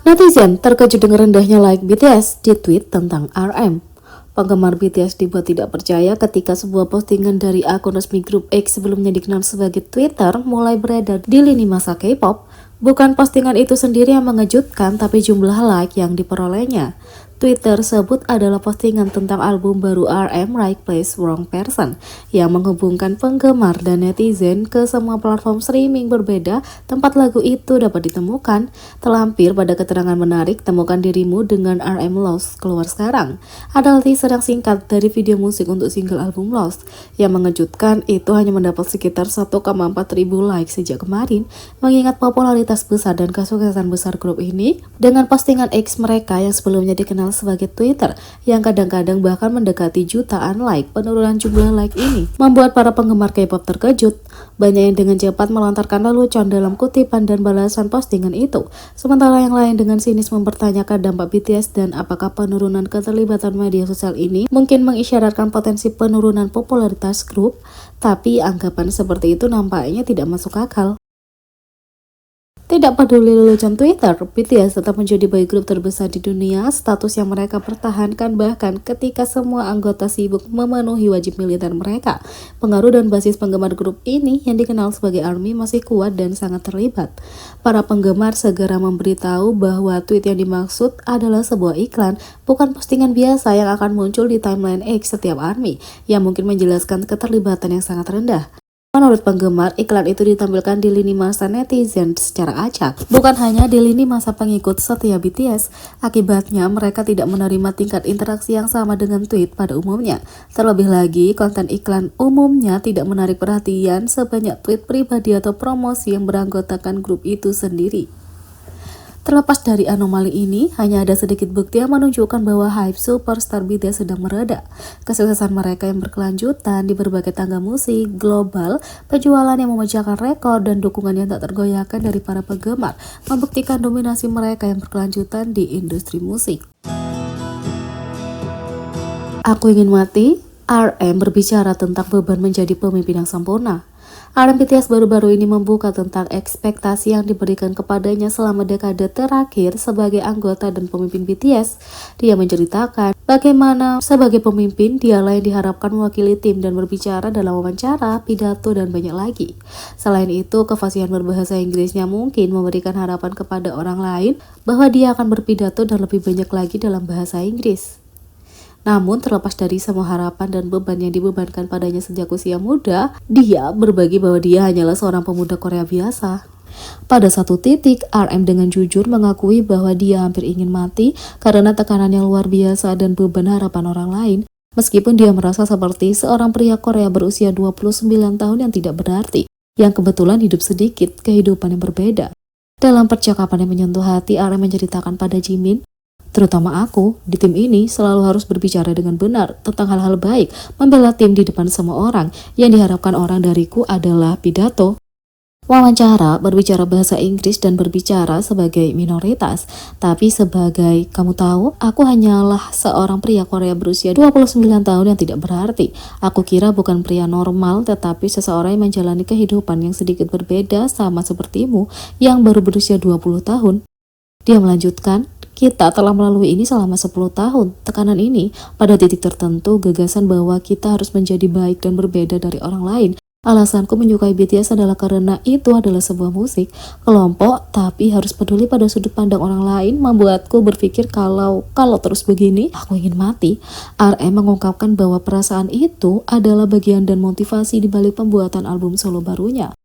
Netizen terkejut dengan rendahnya like BTS di tweet tentang RM. Penggemar BTS dibuat tidak percaya ketika sebuah postingan dari akun resmi grup X sebelumnya dikenal sebagai Twitter mulai beredar di lini masa K-pop. Bukan postingan itu sendiri yang mengejutkan, tapi jumlah like yang diperolehnya. Tweet tersebut adalah postingan tentang album baru RM, Right Place, Wrong Person, yang menghubungkan penggemar dan netizen ke semua platform streaming berbeda tempat lagu itu dapat ditemukan. Terlampir pada keterangan menarik, temukan dirimu dengan RM Lost keluar sekarang. Adalah teaser yang singkat dari video musik untuk single album Lost. Yang mengejutkan, itu hanya mendapat sekitar 1,4 ribu like sejak kemarin, mengingat popularitas besar dan kesuksesan besar grup ini dengan postingan X mereka yang sebelumnya dikenal sebagai Twitter yang kadang-kadang bahkan mendekati jutaan like. Penurunan jumlah like ini membuat para penggemar K-pop terkejut. Banyak yang dengan cepat melontarkan lelucon dalam kutipan dan balasan postingan itu, sementara yang lain dengan sinis mempertanyakan dampak BTS dan apakah penurunan keterlibatan media sosial ini mungkin mengisyaratkan potensi penurunan popularitas grup. Tapi anggapan seperti itu nampaknya tidak masuk akal. Tidak peduli lelucon Twitter, BTS tetap menjadi boy group terbesar di dunia. Status yang mereka pertahankan bahkan ketika semua anggota sibuk memenuhi wajib militer mereka. Pengaruh dan basis penggemar grup ini yang dikenal sebagai ARMY masih kuat dan sangat terlibat. Para penggemar segera memberitahu bahwa tweet yang dimaksud adalah sebuah iklan, bukan postingan biasa yang akan muncul di timeline X setiap ARMY, yang mungkin menjelaskan keterlibatan yang sangat rendah. Menurut penggemar, iklan itu ditampilkan di lini masa netizen secara acak, bukan hanya di lini masa pengikut setia BTS. Akibatnya, mereka tidak menerima tingkat interaksi yang sama dengan tweet pada umumnya. Terlebih lagi, konten iklan umumnya tidak menarik perhatian sebanyak tweet pribadi atau promosi yang beranggotakan grup itu sendiri. Terlepas dari anomali ini, hanya ada sedikit bukti yang menunjukkan bahwa hype superstar BTS sedang mereda. Kesuksesan mereka yang berkelanjutan di berbagai tangga musik global, penjualan yang memecahkan rekor, dan dukungan yang tak tergoyahkan dari para penggemar membuktikan dominasi mereka yang berkelanjutan di industri musik. Aku ingin mati. RM berbicara tentang beban menjadi pemimpin yang sempurna. RM BTS baru-baru ini membuka tentang ekspektasi yang diberikan kepadanya selama dekade terakhir sebagai anggota dan pemimpin BTS. Dia menceritakan bagaimana sebagai pemimpin dialah yang diharapkan mewakili tim dan berbicara dalam wawancara, pidato, dan banyak lagi. Selain itu, kefasihan berbahasa Inggrisnya mungkin memberikan harapan kepada orang lain bahwa dia akan berpidato dan lebih banyak lagi dalam bahasa Inggris. Namun terlepas dari semua harapan dan beban yang dibebankan padanya sejak usia muda, dia berbagi bahwa dia hanyalah seorang pemuda Korea biasa. Pada satu titik, RM dengan jujur mengakui bahwa dia hampir ingin mati karena tekanan yang luar biasa dan beban harapan orang lain. Meskipun dia merasa seperti seorang pria Korea berusia 29 tahun yang tidak berarti, yang kebetulan hidup sedikit kehidupan yang berbeda. Dalam percakapan yang menyentuh hati, RM menceritakan pada Jimin, terutama aku, di tim ini selalu harus berbicara dengan benar tentang hal-hal baik, membela tim di depan semua orang. Yang diharapkan orang dariku adalah pidato, wawancara, berbicara bahasa Inggris, dan berbicara sebagai minoritas. Tapi sebagai, kamu tahu, aku hanyalah seorang pria Korea berusia 29 tahun yang tidak berarti. Aku kira bukan pria normal, tetapi seseorang yang menjalani kehidupan yang sedikit berbeda sama sepertimu yang baru berusia 20 tahun. Dia melanjutkan, kita telah melalui ini selama 10 tahun. Tekanan ini, pada titik tertentu, gagasan bahwa kita harus menjadi baik dan berbeda dari orang lain. Alasanku menyukai BTS adalah karena itu adalah sebuah musik, kelompok, tapi harus peduli pada sudut pandang orang lain membuatku berpikir kalau terus begini, aku ingin mati. RM mengungkapkan bahwa perasaan itu adalah bagian dan motivasi di balik pembuatan album solo barunya.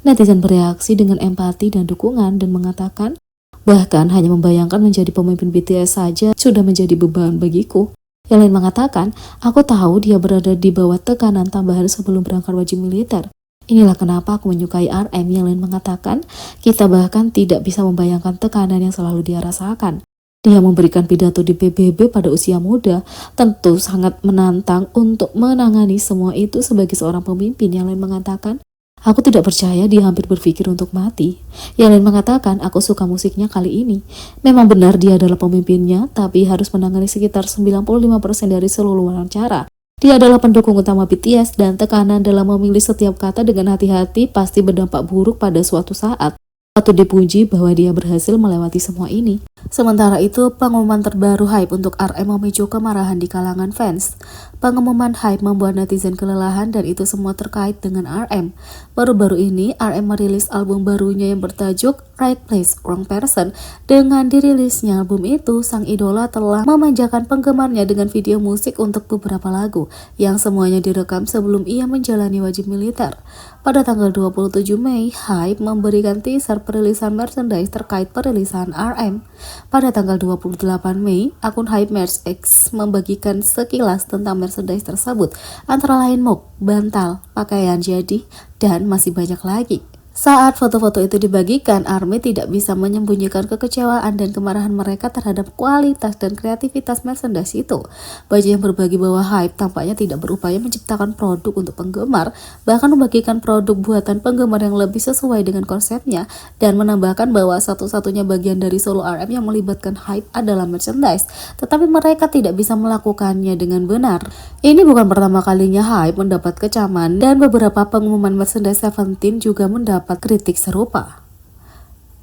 Netizen bereaksi dengan empati dan dukungan dan mengatakan, bahkan hanya membayangkan menjadi pemimpin BTS saja sudah menjadi beban bagiku. Yang lain mengatakan, aku tahu dia berada di bawah tekanan tambahan sebelum berangkat wajib militer. Inilah kenapa aku menyukai RM. Yang lain mengatakan, kita bahkan tidak bisa membayangkan tekanan yang selalu dia rasakan. Dia memberikan pidato di PBB pada usia muda, tentu sangat menantang untuk menangani semua itu sebagai seorang pemimpin. Yang lain mengatakan, aku tidak percaya dia hampir berpikir untuk mati. Yang lain mengatakan, aku suka musiknya kali ini. Memang benar dia adalah pemimpinnya, tapi harus menangani sekitar 95% dari seluruh wawancara. Dia adalah pendukung utama BTS dan tekanan dalam memilih setiap kata dengan hati-hati pasti berdampak buruk pada suatu saat. Patut dipuji bahwa dia berhasil melewati semua ini. Sementara itu, pengumuman terbaru Hype untuk RM memicu kemarahan di kalangan fans. Pengumuman Hype membuat netizen kelelahan dan itu semua terkait dengan RM. Baru-baru ini, RM merilis album barunya yang bertajuk Right Place, Wrong Person. Dengan dirilisnya album itu, sang idola telah memanjakan penggemarnya dengan video musik untuk beberapa lagu, yang semuanya direkam sebelum ia menjalani wajib militer. Pada tanggal 27 Mei, Hype memberikan teaser perilisan merchandise terkait perilisan RM. Pada tanggal 28 Mei, akun Hype Merch X membagikan sekilas tentang merchandise tersebut, antara lain mug, bantal, pakaian jadi, dan masih banyak lagi. Saat foto-foto itu dibagikan, ARMY tidak bisa menyembunyikan kekecewaan dan kemarahan mereka terhadap kualitas dan kreativitas merchandise itu. Baju yang berbagi bahwa Hype tampaknya tidak berupaya menciptakan produk untuk penggemar, bahkan membagikan produk buatan penggemar yang lebih sesuai dengan konsepnya, dan menambahkan bahwa satu-satunya bagian dari solo RM yang melibatkan Hype adalah merchandise, tetapi mereka tidak bisa melakukannya dengan benar. Ini bukan pertama kalinya Hype mendapat kecaman, dan beberapa pengumuman merchandise Seventeen juga mendapat kritik serupa.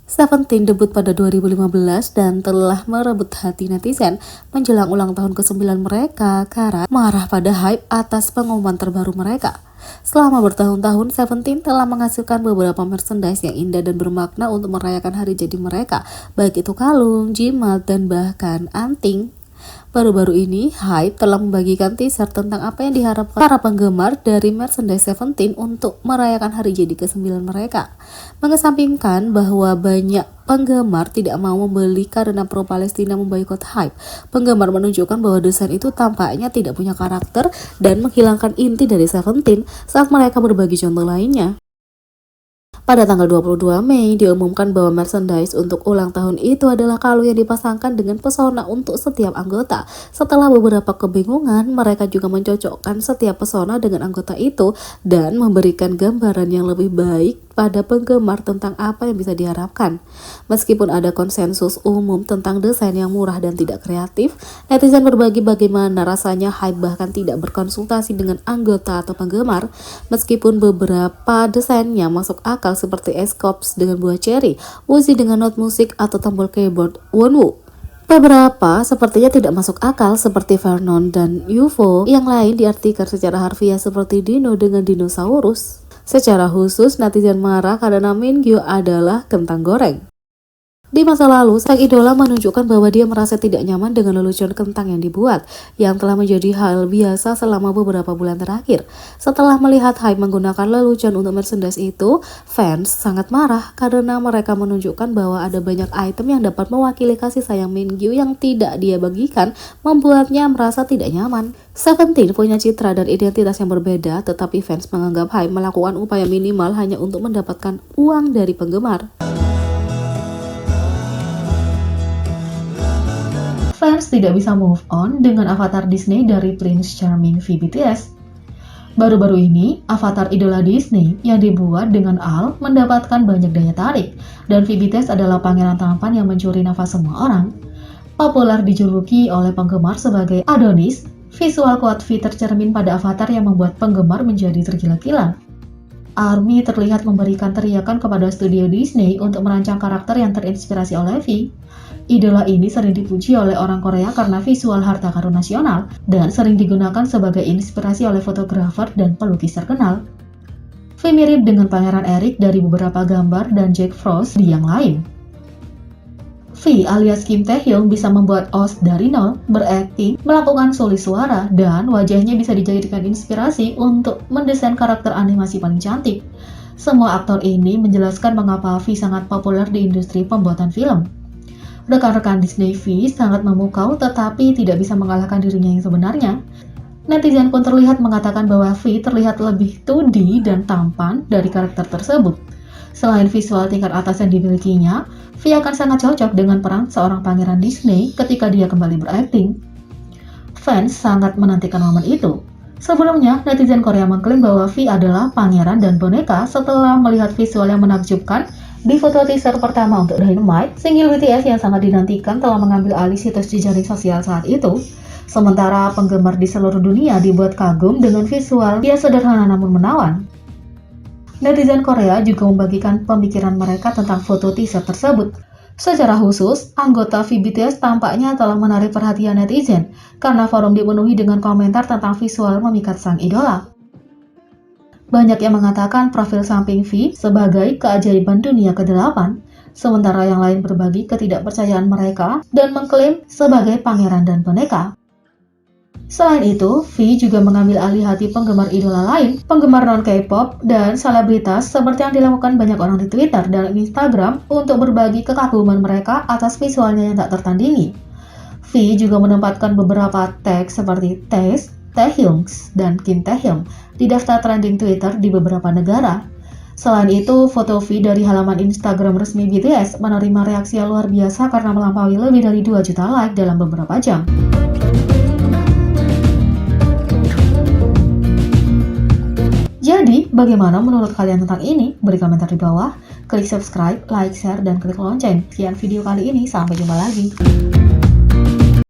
Seventeen debut pada 2015 dan telah merebut hati netizen menjelang ulang tahun ke-9 mereka karena marah pada Hype atas pengumuman terbaru mereka. Selama bertahun-tahun, Seventeen telah menghasilkan beberapa merchandise yang indah dan bermakna untuk merayakan hari jadi mereka, baik itu kalung, jimat, dan bahkan anting. Baru-baru ini, Hype telah membagikan teaser tentang apa yang diharapkan para penggemar dari merchandise Seventeen untuk merayakan hari jadi ke-9 mereka. Mengesampingkan bahwa banyak penggemar tidak mau membeli karena pro-Palestina memboikot Hype, penggemar menunjukkan bahwa desain itu tampaknya tidak punya karakter dan menghilangkan inti dari Seventeen saat mereka berbagi contoh lainnya. Pada tanggal 22 Mei, diumumkan bahwa merchandise untuk ulang tahun itu adalah kalung yang dipasangkan dengan pesona untuk setiap anggota. Setelah beberapa kebingungan, mereka juga mencocokkan setiap pesona dengan anggota itu dan memberikan gambaran yang lebih baik pada penggemar tentang apa yang bisa diharapkan. Meskipun ada konsensus umum tentang desain yang murah dan tidak kreatif, netizen berbagi bagaimana rasanya Hype bahkan tidak berkonsultasi dengan anggota atau penggemar. Meskipun beberapa desainnya masuk akal seperti S-Corps dengan buah cherry, Uzi dengan not musik atau tombol keyboard Wonwoo. Beberapa sepertinya tidak masuk akal seperti Vernon dan UFO, yang lain diartikan secara harfiah seperti dino dengan dinosaurus. Secara khusus, netizen marah karena Mingyu adalah kentang goreng. Di masa lalu, sang idola menunjukkan bahwa dia merasa tidak nyaman dengan lelucon kentang yang dibuat, yang telah menjadi hal biasa selama beberapa bulan terakhir. Setelah melihat Hype menggunakan lelucon untuk merchandise itu, fans sangat marah karena mereka menunjukkan bahwa ada banyak item yang dapat mewakili kasih sayang Mingyu yang tidak dia bagikan, membuatnya merasa tidak nyaman. Seventeen punya citra dan identitas yang berbeda, tetapi fans menganggap Hype melakukan upaya minimal hanya untuk mendapatkan uang dari penggemar. Fans tidak bisa move on dengan avatar Disney dari Prince Charming V BTS. Baru-baru ini, avatar idola Disney yang dibuat dengan Al mendapatkan banyak daya tarik, dan V BTS adalah pangeran tampan yang mencuri nafas semua orang. Populer dijuluki oleh penggemar sebagai Adonis, visual quote V tercermin pada avatar yang membuat penggemar menjadi tergila-gila. ARMY terlihat memberikan teriakan kepada studio Disney untuk merancang karakter yang terinspirasi oleh V. Idola ini sering dipuji oleh orang Korea karena visual harta karun nasional dan sering digunakan sebagai inspirasi oleh fotografer dan pelukis terkenal. V mirip dengan Pangeran Eric dari beberapa gambar dan Jack Frost di yang lain. V alias Kim Taehyung bisa membuat os dari nol, berakting, melakukan soli suara, dan wajahnya bisa dijadikan inspirasi untuk mendesain karakter animasi paling cantik. Semua aktor ini menjelaskan mengapa V sangat populer di industri pembuatan film. Rekan-rekan Disney V sangat memukau tetapi tidak bisa mengalahkan dirinya yang sebenarnya. Netizen pun terlihat mengatakan bahwa V terlihat lebih 2D dan tampan dari karakter tersebut. Selain visual tingkat atas yang dimilikinya, V akan sangat cocok dengan peran seorang pangeran Disney ketika dia kembali berakting. Fans sangat menantikan momen itu. Sebelumnya, netizen Korea mengklaim bahwa V adalah pangeran dan boneka setelah melihat visual yang menakjubkan di foto teaser pertama untuk Dynamite. Single BTS yang sangat dinantikan telah mengambil alih situs jejaring sosial saat itu. Sementara penggemar di seluruh dunia dibuat kagum dengan visual yang sederhana namun menawan. Netizen Korea juga membagikan pemikiran mereka tentang foto teaser tersebut. Secara khusus, anggota V BTS tampaknya telah menarik perhatian netizen karena forum dipenuhi dengan komentar tentang visual memikat sang idola. Banyak yang mengatakan profil samping V sebagai keajaiban dunia ke-8, sementara yang lain berbagi ketidakpercayaan mereka dan mengklaim sebagai pangeran dan boneka. Selain itu, V juga mengambil alih hati penggemar idola lain, penggemar non-K-pop, dan selebritas seperti yang dilakukan banyak orang di Twitter dan Instagram untuk berbagi kekaguman mereka atas visualnya yang tak tertandingi. V juga menempatkan beberapa tag seperti Tae, Taehyung, dan Kim Taehyung di daftar trending Twitter di beberapa negara. Selain itu, foto V dari halaman Instagram resmi BTS menerima reaksi yang luar biasa karena melampaui lebih dari 2 juta like dalam beberapa jam. Jadi, bagaimana menurut kalian tentang ini? Beri komentar di bawah, klik subscribe, like, share, dan klik lonceng. Sekian video kali ini, sampai jumpa lagi.